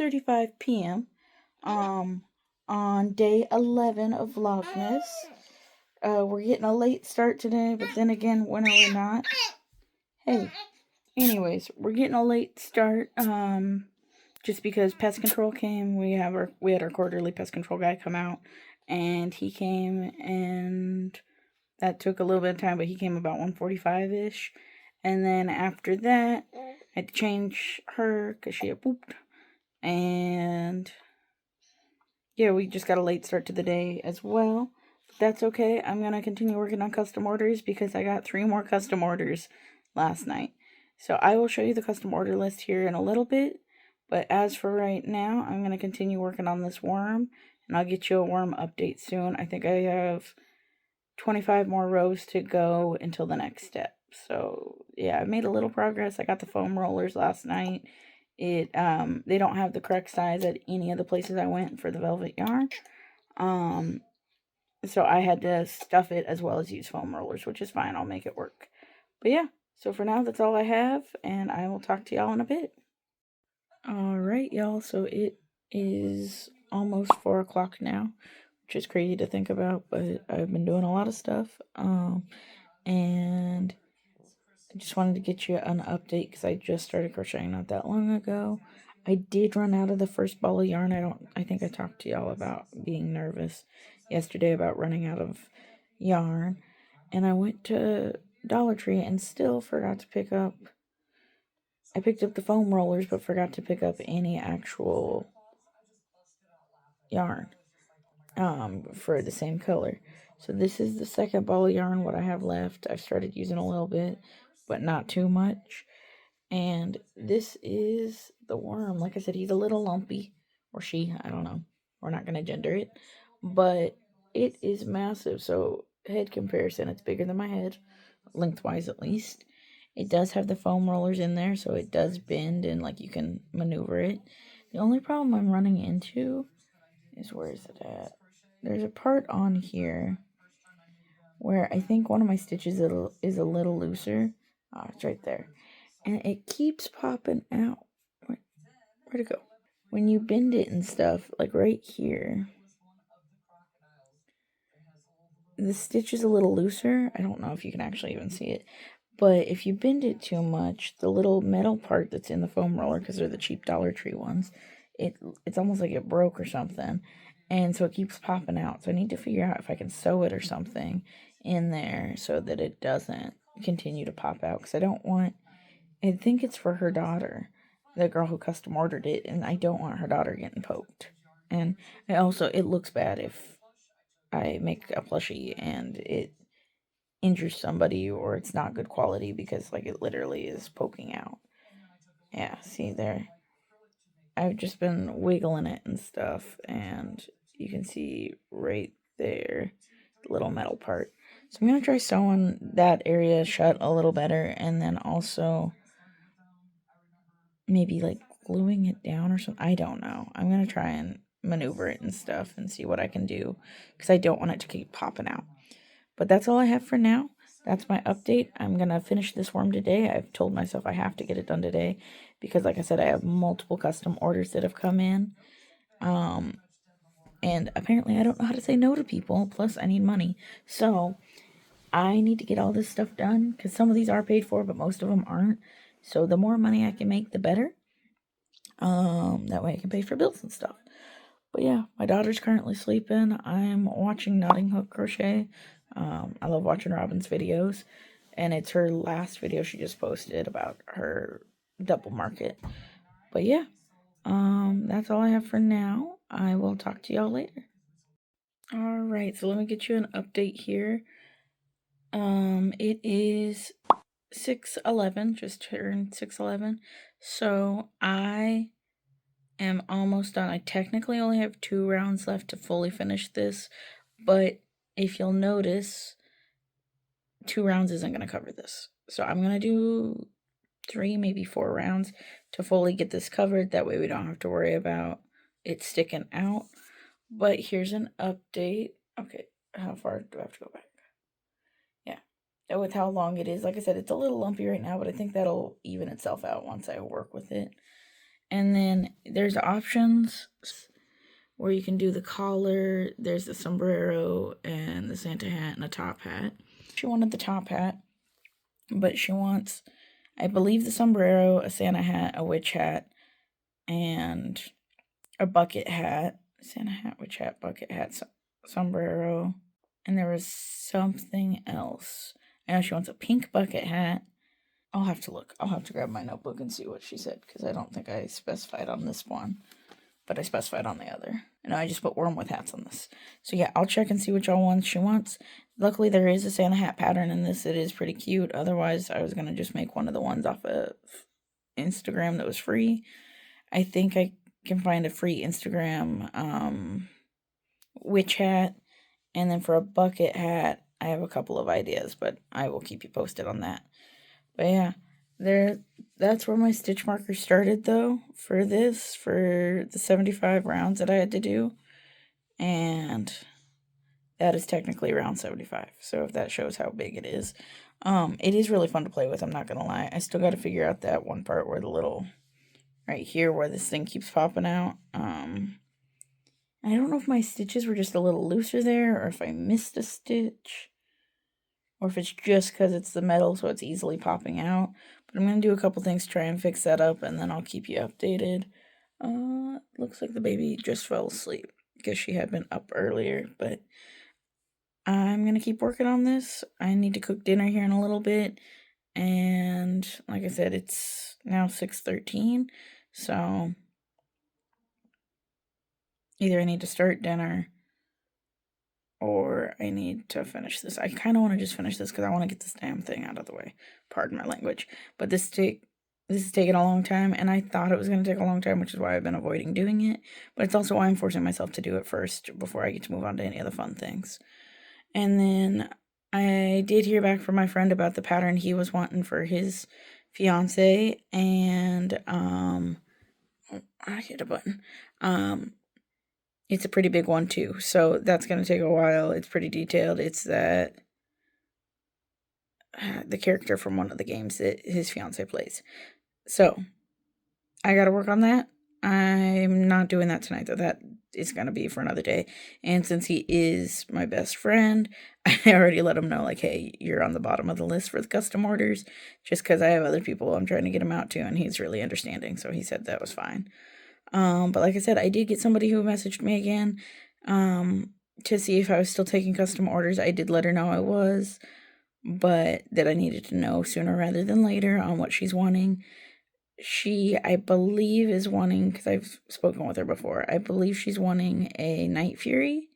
6:35 p.m. On day 11 of Vlogmas. We're getting a late start today, but then again, when are we not? Hey, anyways, we're getting a late start, just because pest control came. We had our quarterly pest control guy come out, and he came, and that took a little bit of time, but he came about 1:45-ish. And then after that, I had to change her because she had pooped. And yeah, we just got a late start to the day as well. But that's okay. I'm going to continue working on custom orders because I got 3 more custom orders last night. So I will show you the custom order list here in a little bit. But as for right now, I'm going to continue working on this worm. And I'll get you a worm update soon. I think I have 25 more rows to go until the next step. So yeah, I made a little progress. I got the foam rollers last night. They don't have the correct size at any of the places I went for the velvet yarn. So I had to stuff it as well as use foam rollers, which is fine. I'll make it work. But yeah, so for now, that's all I have, and I will talk to y'all in a bit. Alright, y'all, so it is almost 4 o'clock now, which is crazy to think about, but I've been doing a lot of stuff, and I just wanted to get you an update because I just started crocheting not that long ago. I did run out of the first ball of yarn. I think I talked to y'all about being nervous yesterday about running out of yarn, and I went to Dollar Tree and still forgot to pick up. I picked up the foam rollers, but forgot to pick up any actual yarn for the same color. So this is the second ball of yarn, what I have left. I've started using a little bit, but not too much. And this is the worm. Like I said, he's a little lumpy, or she, I don't know. We're not going to gender it. But it is massive. So head comparison, it's bigger than my head, lengthwise at least. It does have the foam rollers in there, so it does bend and like you can maneuver it. The only problem I'm running into is, where is it at? There's a part on here where I think one of my stitches is a little looser. Oh, it's right there. And it keeps popping out. Where'd it go? When you bend it and stuff, like right here, the stitch is a little looser. I don't know if you can actually even see it. But if you bend it too much, the little metal part that's in the foam roller, because they're the cheap Dollar Tree ones, it's almost like it broke or something. And so it keeps popping out. So I need to figure out if I can sew it or something in there so that it doesn't continue to pop out. Because I think it's for her daughter, the girl who custom ordered it, and I don't want her daughter getting poked. And it looks bad if I make a plushie and it injures somebody or it's not good quality because like it literally is poking out. Yeah, see there. I've just been wiggling it and stuff, and you can see right there the little metal part. So I'm going to try sewing that area shut a little better, and then also maybe like gluing it down or something. I don't know. I'm going to try and maneuver it and stuff and see what I can do because I don't want it to keep popping out. But that's all I have for now. That's my update. I'm going to finish this worm today. I've told myself I have to get it done today because, like I said, I have multiple custom orders that have come in. And apparently I don't know how to say no to people. Plus, I need money. So, I need to get all this stuff done because some of these are paid for, but most of them aren't. So, the more money I can make, the better. That way I can pay for bills and stuff. But yeah, my daughter's currently sleeping. I'm watching Knotting Hook Crochet. I love watching Robin's videos, and it's her last video she just posted about her double market. But yeah, that's all I have for now. I will talk to y'all later. Alright, so let me get you an update here. It is 6:11, just turned 6:11. So I am almost done. I technically only have 2 rounds left to fully finish this, but if you'll notice, 2 rounds isn't going to cover this. So I'm going to do 3, maybe 4 rounds to fully get this covered. That way we don't have to worry about it sticking out. But here's an update. Okay, how far do I have to go back? Yeah, with how long it is. Like I said, it's a little lumpy right now, but I think that'll even itself out once I work with it. And then there's options where you can do the collar, there's the sombrero, and the Santa hat, and a top hat. She wanted the top hat, but she wants, I believe, the sombrero, a Santa hat, a witch hat, and a bucket hat. Santa hat, witch hat, bucket hat, sombrero. And there was something else. I know she wants a pink bucket hat. I'll have to look. I'll have to grab my notebook and see what she said, because I don't think I specified on this one, but I specified on the other. And I just put wormwood hats on this. So yeah, I'll check and see which all ones she wants. Luckily, there is a Santa hat pattern in this. It is pretty cute. Otherwise, I was going to just make one of the ones off of Instagram that was free. I think I can find a free Instagram witch hat. And then for a bucket hat, I have a couple of ideas, but I will keep you posted on that. But yeah, that's where my stitch marker started, though, for the 75 rounds that I had to do. And that is technically round 75, so if that shows how big it is. It is really fun to play with, I'm not gonna lie. I still gotta figure out that one part where the little, right here where this thing keeps popping out. I don't know if my stitches were just a little looser there, or if I missed a stitch, or if it's just because it's the metal so it's easily popping out. But I'm going to do a couple things to try and fix that up, and then I'll keep you updated. Looks like the baby just fell asleep because she had been up earlier, but I'm going to keep working on this. I need to cook dinner here in a little bit, and like I said, it's now 6:13, so either I need to start dinner or I need to finish this. I kind of want to just finish this because I want to get this damn thing out of the way. Pardon my language. But this is taking a long time, and I thought it was going to take a long time, which is why I've been avoiding doing it. But it's also why I'm forcing myself to do it first before I get to move on to any other fun things. And then I did hear back from my friend about the pattern he was wanting for his fiance, and I hit a button. It's a pretty big one too, so that's going to take a while. It's pretty detailed. It's that the character from one of the games that his fiance plays. So I got to work on that. I'm not doing that tonight, though. That is going to be for another day. And since he is my best friend, I already let him know, like, hey, you're on the bottom of the list for the custom orders, just because I have other people I'm trying to get him out to, and he's really understanding. So he said that was fine. But like I said, I did get somebody who messaged me again to see if I was still taking custom orders. I did let her know I was, but that I needed to know sooner rather than later on what she's wanting. She, I believe, is wanting, because I've spoken with her before, I believe she's wanting a Night Fury.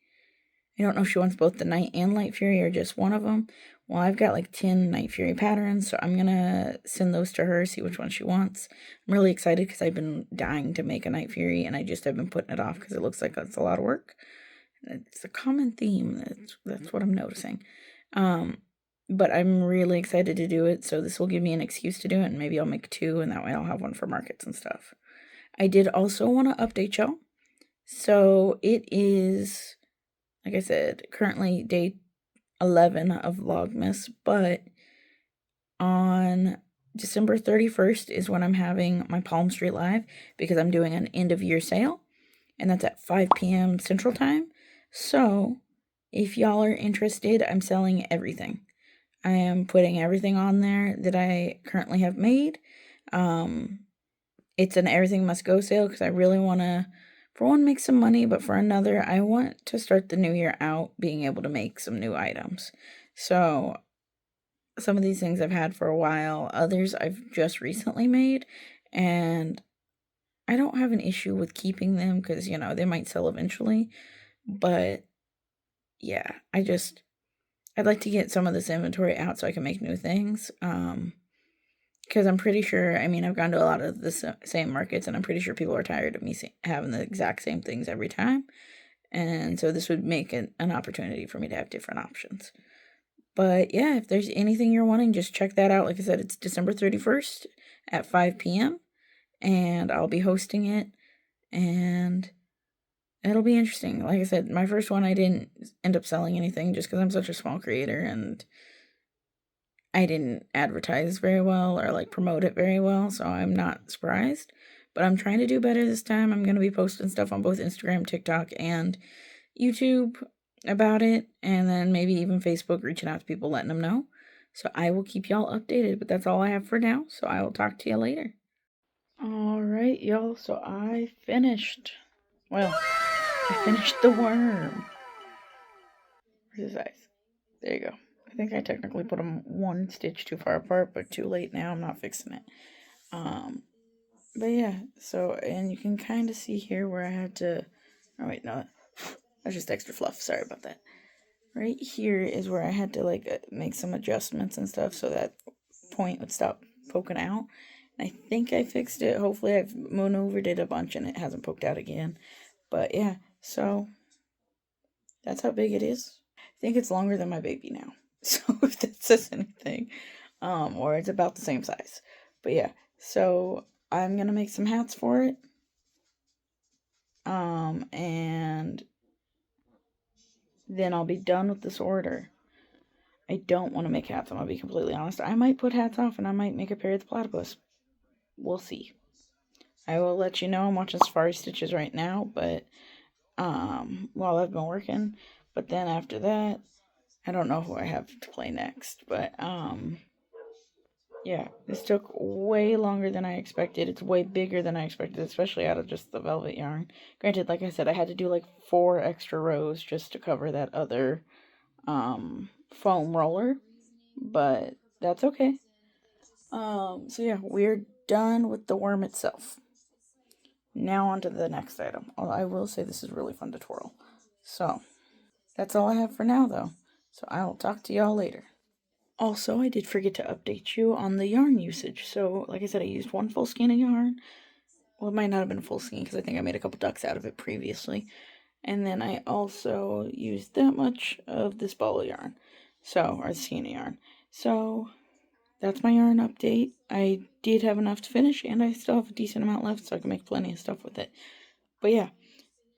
I don't know if she wants both the Night and Light Fury or just one of them. Well, I've got like 10 Night Fury patterns, so I'm going to send those to her, see which one she wants. I'm really excited because I've been dying to make a Night Fury, and I just have been putting it off because it looks like it's a lot of work. It's a common theme. That's what I'm noticing. But I'm really excited to do it, so this will give me an excuse to do it, and maybe I'll make 2, and that way I'll have one for markets and stuff. I did also want to update y'all. So it is, like I said, currently day 11 of Vlogmas, but on December 31st is when I'm having my Palm Street Live, because I'm doing an end of year sale, and that's at 5 p.m. Central Time. So if y'all are interested, I'm selling everything. I am putting everything on there that I currently have made. It's an everything must go sale because I really want to, for one, make some money, but for another, I want to start the new year out being able to make some new items. So some of these things I've had for a while, others I've just recently made, and I don't have an issue with keeping them because, you know, they might sell eventually. But yeah, I'd like to get some of this inventory out so I can make new things. Because I'm pretty sure, I mean, I've gone to a lot of the same markets, and I'm pretty sure people are tired of me having the exact same things every time. And so this would make an opportunity for me to have different options. But yeah, if there's anything you're wanting, just check that out. Like I said, it's December 31st at 5 p.m. and I'll be hosting it, and it'll be interesting. Like I said, my first one, I didn't end up selling anything just because I'm such a small creator, and I didn't advertise very well or like promote it very well, so I'm not surprised. But I'm trying to do better this time. I'm going to be posting stuff on both Instagram, TikTok, and YouTube about it. And then maybe even Facebook, reaching out to people, letting them know. So I will keep y'all updated. But that's all I have for now. So I will talk to you later. All right, y'all. So I finished. Well, I finished the worm. Where's his eyes? There you go. I think I technically put them one stitch too far apart, but too late now. I'm not fixing it. But yeah, so, and you can kind of see here where I had to, oh wait, no, that's just extra fluff. Sorry about that. Right here is where I had to like make some adjustments and stuff so that point would stop poking out. And I think I fixed it. Hopefully I've maneuvered it a bunch and it hasn't poked out again. But yeah, so that's how big it is. I think it's longer than my baby now. So if that says anything, or it's about the same size. But yeah, so I'm gonna make some hats for it. And then I'll be done with this order. I don't want to make hats, I'm gonna be completely honest. I might put hats off and I might make a pair of the platypus. We'll see. I will let you know. I'm watching Safari Stitches right now, but while I've been working. But then after that, I don't know who I have to play next. But yeah, this took way longer than I expected. It's way bigger than I expected, especially out of just the velvet yarn. Granted, like I said, I had to do like 4 extra rows just to cover that other foam roller, but that's okay. So yeah, we're done with the worm itself. Now on to the next item. I will say this is really fun to twirl. So that's all I have for now, though. So I will talk to y'all later. Also, I did forget to update you on the yarn usage. So, like I said, I used 1 full skein of yarn. Well, it might not have been a full skein because I think I made a couple ducks out of it previously. And then I also used that much of this ball of yarn. So, or skein of yarn. So, that's my yarn update. I did have enough to finish, and I still have a decent amount left, so I can make plenty of stuff with it. But yeah,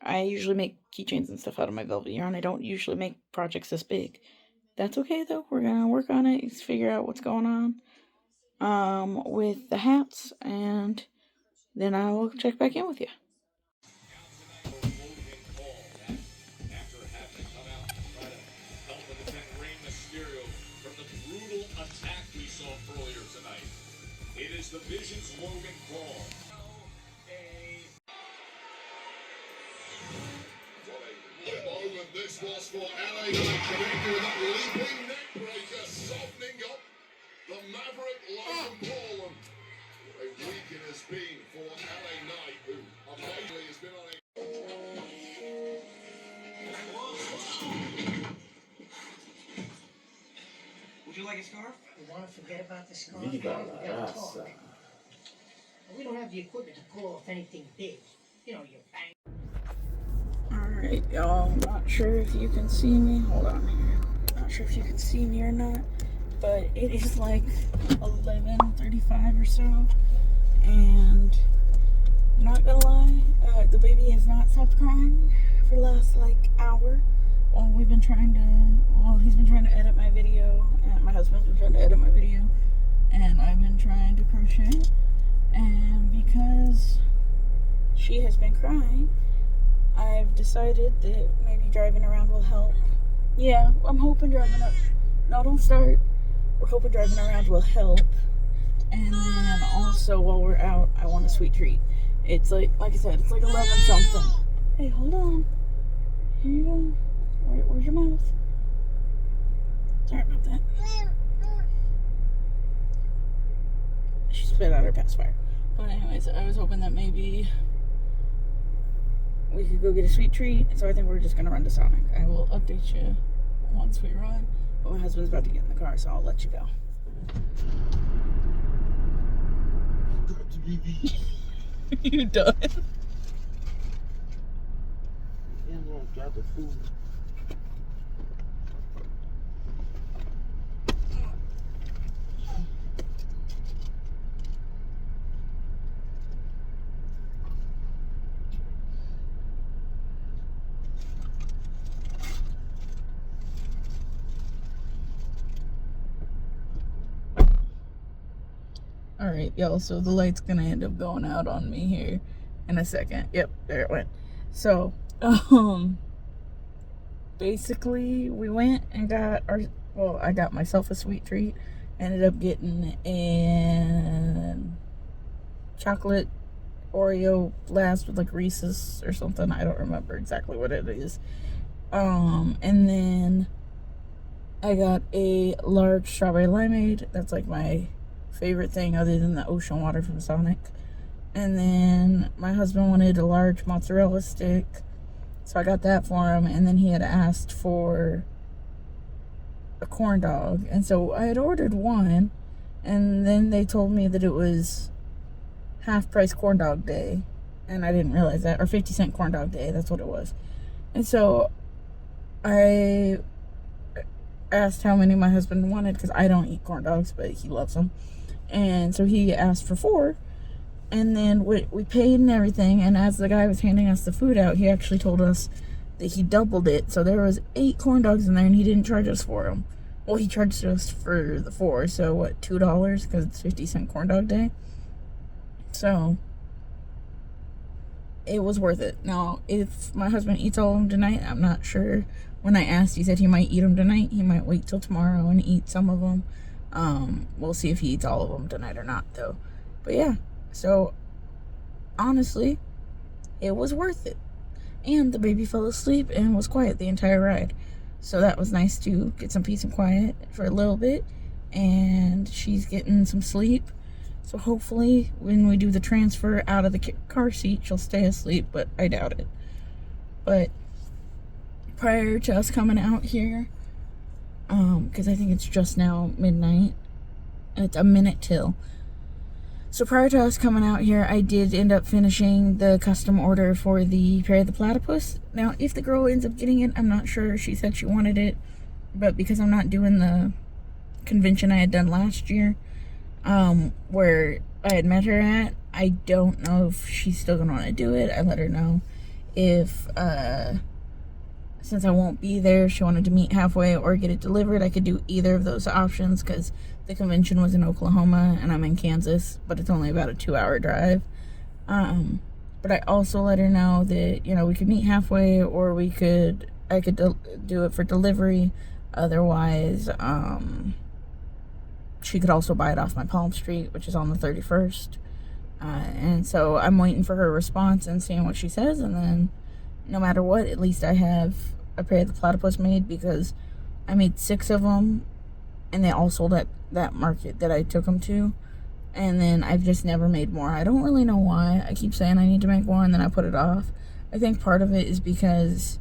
I usually make keychains and stuff out of my velvet yarn. I don't usually make projects this big. That's okay though. We're gonna work on it, figure out what's going on with the hats, and then I will check back in with you. It is the Vision's Logan Paul. What a moment this was for LA Knight, connecting with that leaping neck breaker, softening up the Maverick Logan Paul. And what a week it has been for LA Knight, who amazingly has been on a... Would you like a scarf? You want to forget about the scarf? We gotta talk. We don't have the equipment to pull off anything big. You know, your bang. Alright, y'all. Not sure if you can see me. Hold on here. Not sure if you can see me or not. But it is like 11:35 or so. And I'm not gonna lie, the baby has not stopped crying for the last like hour. While he's been trying to edit my video, and my husband's been trying to edit my video, and I've been trying to crochet. And because she has been crying, I've decided that maybe driving around will help. Yeah, I'm hoping driving up. No, don't start. We're hoping driving around will help. And then also while we're out, I want a sweet treat. It's like I said, it's like 11 something. Hey, hold on. Here you go. Where's your mouth? Sorry about that. She spit out her pacifier. But anyways, I was hoping that maybe we could go get a sweet treat. So I think we're just gonna run to Sonic. I will update you once we run. But my husband's about to get in the car, so I'll let you go. You done? Yeah, well, got the food. Alright, y'all, so the light's gonna end up going out on me here in a second. Yep, there it went. So, basically, we went and got I got myself a sweet treat. Ended up getting a chocolate Oreo blast with like Reese's or something. I don't remember exactly what it is. And then I got a large strawberry limeade. That's like my favorite thing other than the ocean water from Sonic. And then my husband wanted a large mozzarella stick, so I got that for him. And then he had asked for a corn dog, and so I had ordered one, and then they told me that it was half price corn dog day, and I didn't realize that, or 50-cent corn dog day, that's what it was. And so I asked how many my husband wanted, because I don't eat corn dogs, but he loves them. And so he asked for 4, and then we paid and everything, and as the guy was handing us the food out, he actually told us that he doubled it, so there was 8 corn dogs in there, and he didn't charge us for them. Well, he charged us for the 4, so what, $2, because it's 50-cent corn dog day? So it was worth it. Now, if my husband eats all of them tonight, I'm not sure. When I asked, he said he might eat them tonight. He might wait till tomorrow and eat some of them. We'll see if he eats all of them tonight or not, though. But yeah, so honestly, it was worth it. And the baby fell asleep and was quiet the entire ride. So that was nice to get some peace and quiet for a little bit. And she's getting some sleep. So hopefully when we do the transfer out of the car seat, she'll stay asleep, but I doubt it. But prior to us coming out here, because I think it's just now midnight, it's a minute till. So prior to us coming out here, I did end up finishing the custom order for the Perry the Platypus. Now, if the girl ends up getting it, I'm not sure. She said she wanted it, but because I'm not doing the convention I had done last year, where I had met her at, I don't know if she's still gonna want to do it. I let her know if, since I won't be there, she wanted to meet halfway or get it delivered. I could do either of those options, because the convention was in Oklahoma and I'm in Kansas, but it's only about a 2-hour drive. But I also let her know that, you know, we could meet halfway, or I could do it for delivery. Otherwise, she could also buy it off my Palm Street, which is on the 31st. And so I'm waiting for her response and seeing what she says, and then no matter what, at least I have a Perry the Platypus made, because I made 6 of them, and they all sold at that market that I took them to. And then I've just never made more. I don't really know why. I keep saying I need to make more, and then I put it off. I think part of it is because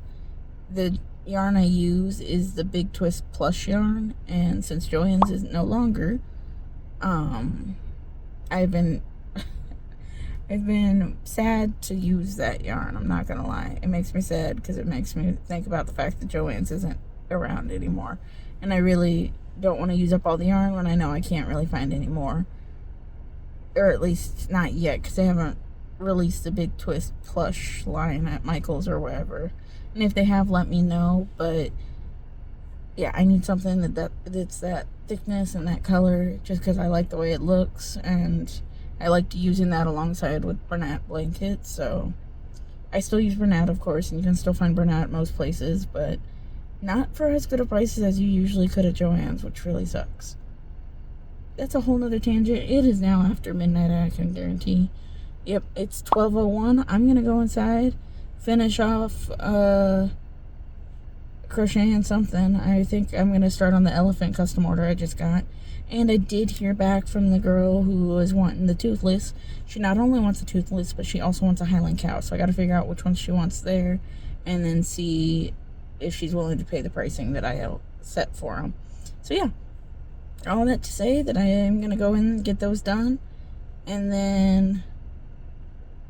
the yarn I use is the Big Twist Plush yarn, and since Joann's is no longer, I've been sad to use that yarn. I'm not gonna lie. It makes me sad, because it makes me think about the fact that Joann's isn't around anymore, and I really don't want to use up all the yarn when I know I can't really find any more, or at least not yet, because they haven't released the Big Twist Plush line at Michael's or wherever. And if they have, let me know. But yeah, I need something that's that thickness and that color, just because I like the way it looks, and I liked using that alongside with Bernat blankets. So I still use Bernat, of course, and you can still find Bernat at most places, but not for as good of prices as you usually could at Joann's, which really sucks. That's a whole nother tangent. It is now after midnight, I can guarantee. Yep, it's 12:01. I'm gonna go inside, finish off crocheting something. I think I'm gonna start on the elephant custom order I just got. And I did hear back from the girl who was wanting the toothless. She not only wants a toothless, but she also wants a Highland cow. So I gotta figure out which one she wants there, and then see if she's willing to pay the pricing that I have set for them. So yeah, all that to say that I am gonna go in and get those done, and then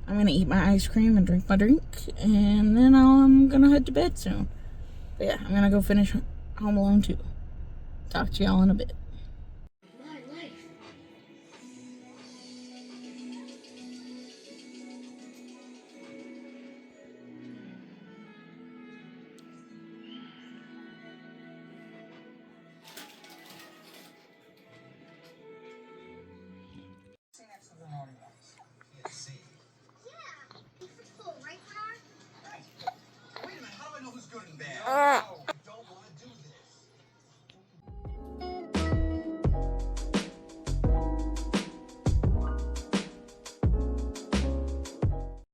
I'm gonna eat my ice cream and drink my drink, and then I'm gonna head to bed soon. But yeah, I'm gonna go finish Home Alone 2. Talk to y'all in a bit.